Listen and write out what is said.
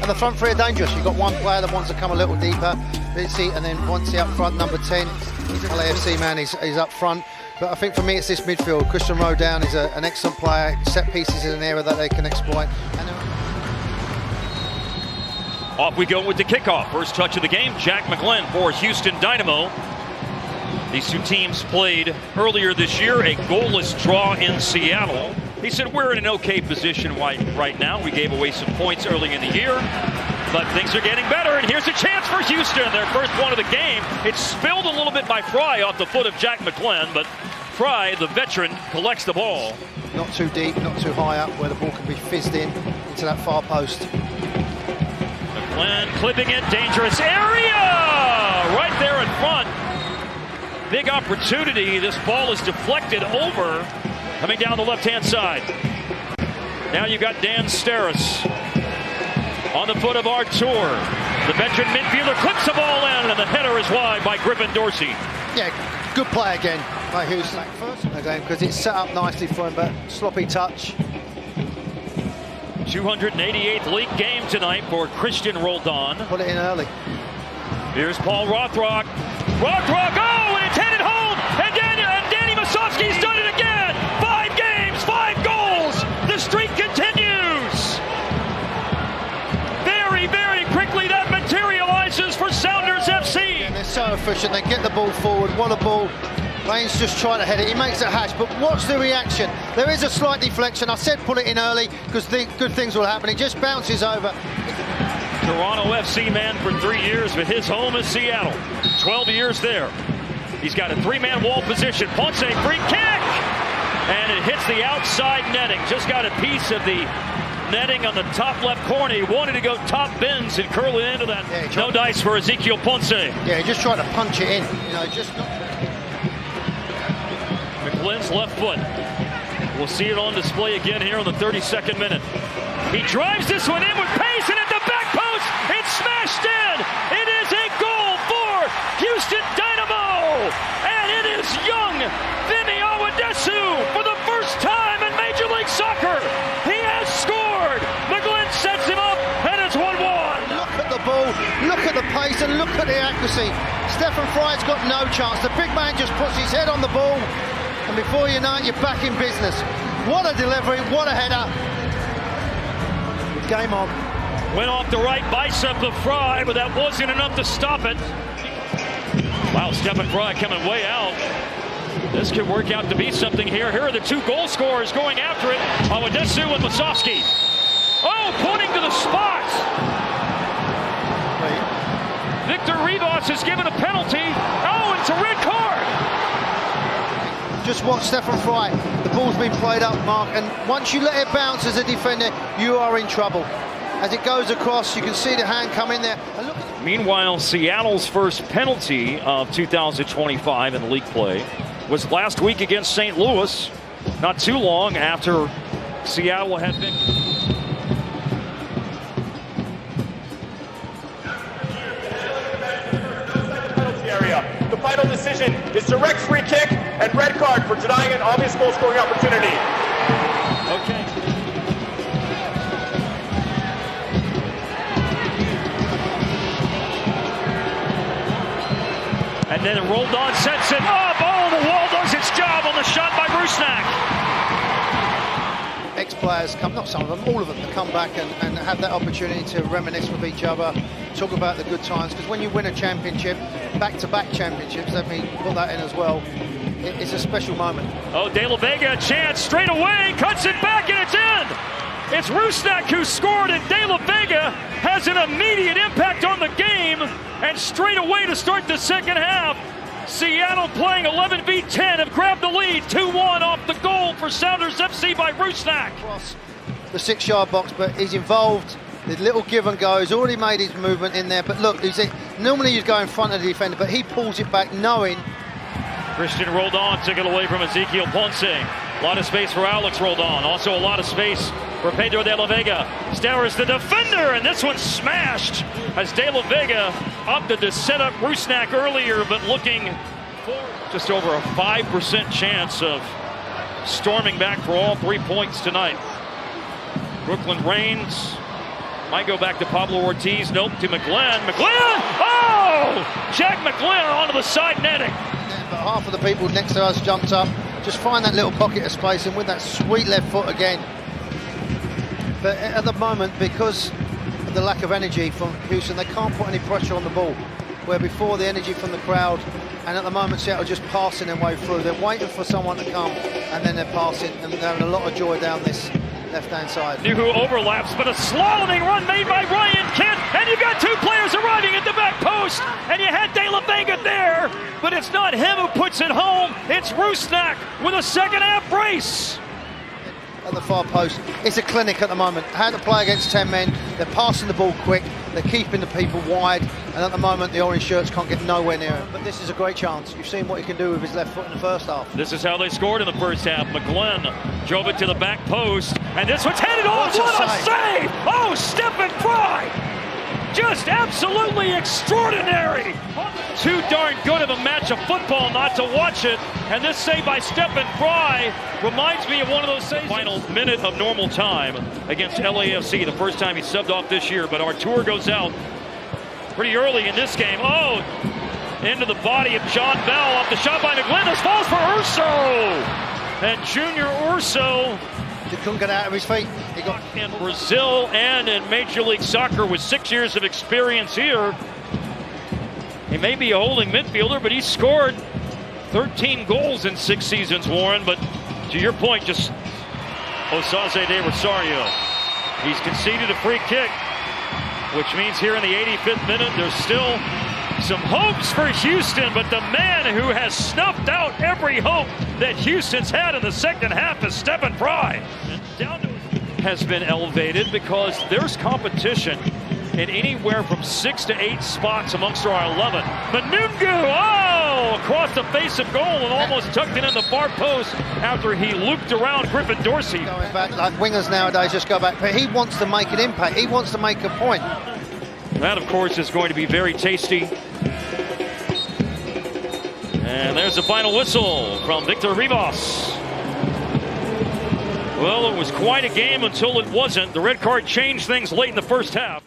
And the front three are dangerous. You've got one player that wants to come a little deeper, and then once up front, number 10, LAFC man, he's up front. But I think for me, it's this midfield. Christian Roldan is an excellent player. Set pieces in an area that they can exploit. Off we go with the kickoff. First touch of the game, Jack McGlynn for Houston Dynamo. These two teams played earlier this year, a goalless draw in Seattle. He said, we're in an okay position right now. We gave away some points early in the year, but things are getting better, and here's a chance for Houston. Their first one of the game. It's spilled a little bit by Fry off the foot of Jack McGlynn, but Fry, the veteran, collects the ball. Not too deep, not too high up, where the ball can be fizzed into that far post. McGlynn clipping it, dangerous area! Right there in front. Big opportunity. This ball is deflected over, coming down the left-hand side. Now you got Dan Steris on the foot of Artur. The veteran midfielder clips the ball in, and the header is wide by Griffin Dorsey. Yeah, good play again by Houston first again, because it's set up nicely for him, but sloppy touch. 288th league game tonight for Christian Roldan. Put it in early. Here's Paul Rothrock. Rothrock, oh, and intended home! And Danny Musovski's done it again! 5 games, 5 goals! The streak continues! Very, very quickly that materializes for Sounders FC. And they're so efficient, they get the ball forward. What a ball. Lane's just trying to head it. He makes a hash, but watch the reaction. There is a slight deflection. I said put it in early because good things will happen. He just bounces over. Toronto FC man for 3 years, but his home is Seattle. 12 years there. He's got a 3-man wall position. Ponce, free kick! And it hits the outside netting. Just got a piece of the netting on the top left corner. He wanted to go top bins and curl it into that. Yeah, no dice for Ezekiel Ponce. Yeah, he just tried to punch it in. You know, just not... McGlynn's left foot. We'll see it on display again here in the 32nd minute. He drives this one in with pace, and at the back post, it's smashed in. It is a goal for Houston Dynamo, and it is young Vinny Awadesu for the first time in Major League Soccer. He has scored. McGlynn sets him up, and it's 1-1. Look at the ball, look at the pace, and look at the accuracy. Stefan Fry's got no chance. The big man just puts his head on the ball, and before you know it, you're back in business. What a delivery, what a header. Game on. Went off the right bicep of Fry, but that wasn't enough to stop it. Wow, Stefan Fry coming way out. This could work out to be something here. Here are the 2 goal scorers going after it. Awadesu and Musovski. Oh, pointing to the spot. Victor Rivas is given a penalty. Oh, it's a red card. Just watch Stefan Fry. The ball's been played up, Mark, and once you let it bounce as a defender, you are in trouble. As it goes across, you can see the hand come in there. And look. Meanwhile, Seattle's first penalty of 2025 in league play was last week against St. Louis, not too long after Seattle had been... The final decision is direct free kick and red card for denying an obvious goal scoring opportunity. Okay. And then Roldan sets it up. Oh, the wall does its job on the shot by Rusnak. Ex-players come, not some of them, all of them, to come back and have that opportunity to reminisce with each other, talk about the good times, because when you win a championship, back-to-back championships, let me put that in as well, it's a special moment. Oh, De La Vega, a chance, straight away, cuts it back, and it's in! It's Rusnak who scored, and De La Vega has an immediate impact on the game, and straight away to start the second half, Seattle playing 11v10 have grabbed the lead, 2-1 off the goal for Sounders FC by Rusnak. Across the 6-yard box, but he's involved. The little give and go. He's already made his movement in there, but look, normally you'd go in front of the defender, but he pulls it back knowing. Christian Roldan took it away from Ezekiel Ponce. A lot of space for Alex Roldan. Also a lot of space for Pedro De La Vega. Steris the defender, and this one's smashed as De La Vega opted to set up Rusnak earlier, but looking for just over a 5% chance of storming back for all 3 points tonight. Brooklyn Reigns Might go back to Pablo Ortiz. Nope, to McGlynn. McGlynn! Oh! Jack McGlynn onto the side netting. Yeah, but half of the people next to us jumped up. Just find that little pocket of space, and with that sweet left foot again. But at the moment, because of the lack of energy from Houston, they can't put any pressure on the ball. Where before, the energy from the crowd, and at the moment Seattle just passing their way through. They're waiting for someone to come, and then they're passing, and they're having a lot of joy down this left-hand side. Nuhu overlaps, but a slaloming run made by Ryan Kent, and you've got two players arriving at the back post, and you had De La Vega there, but it's not him who puts it home, it's Rusnak with a second-half brace. At the far post, it's a clinic at the moment. How to play against 10 men. They're passing the ball quick, they're keeping the people wide, and at the moment the orange shirts can't get nowhere near him. But this is a great chance. You've seen what he can do with his left foot in the first half. This is how they scored in the first half. McGlynn drove it to the back post, and this one's headed off. What a save! Oh, Stephen Fry! Just absolutely extraordinary. Too darn good of a match of football not to watch it. And this save by Stephen Fry reminds me of one of those saves. Final minute of normal time against LAFC, the first time he subbed off this year. But Artur goes out pretty early in this game. Oh, into the body of John Bell off the shot by McGlynn. This falls for Urso. And Junior Urso, He couldn't get out of his feet. He got in Brazil and in Major League Soccer with 6 years of experience here. He may be a holding midfielder, but he scored 13 goals in 6 seasons, Warren. But to your point, just Osaze de Rosario. He's conceded a free kick, which means here in the 85th minute, there's still some hopes for Houston, but the man who has snuffed out every hope that Houston's had in the second half is Stephen Fry. And down to has been elevated because there's competition in anywhere from 6 to 8 spots amongst our 11. Manungu, oh, across the face of goal and almost tucked it in the far post after he looped around Griffin Dorsey. going back like wingers nowadays, just go back. But he wants to make an impact. He wants to make a point. That, of course, is going to be very tasty. And there's the final whistle from Victor Rivas. Well, it was quite a game until it wasn't. The red card changed things late in the first half.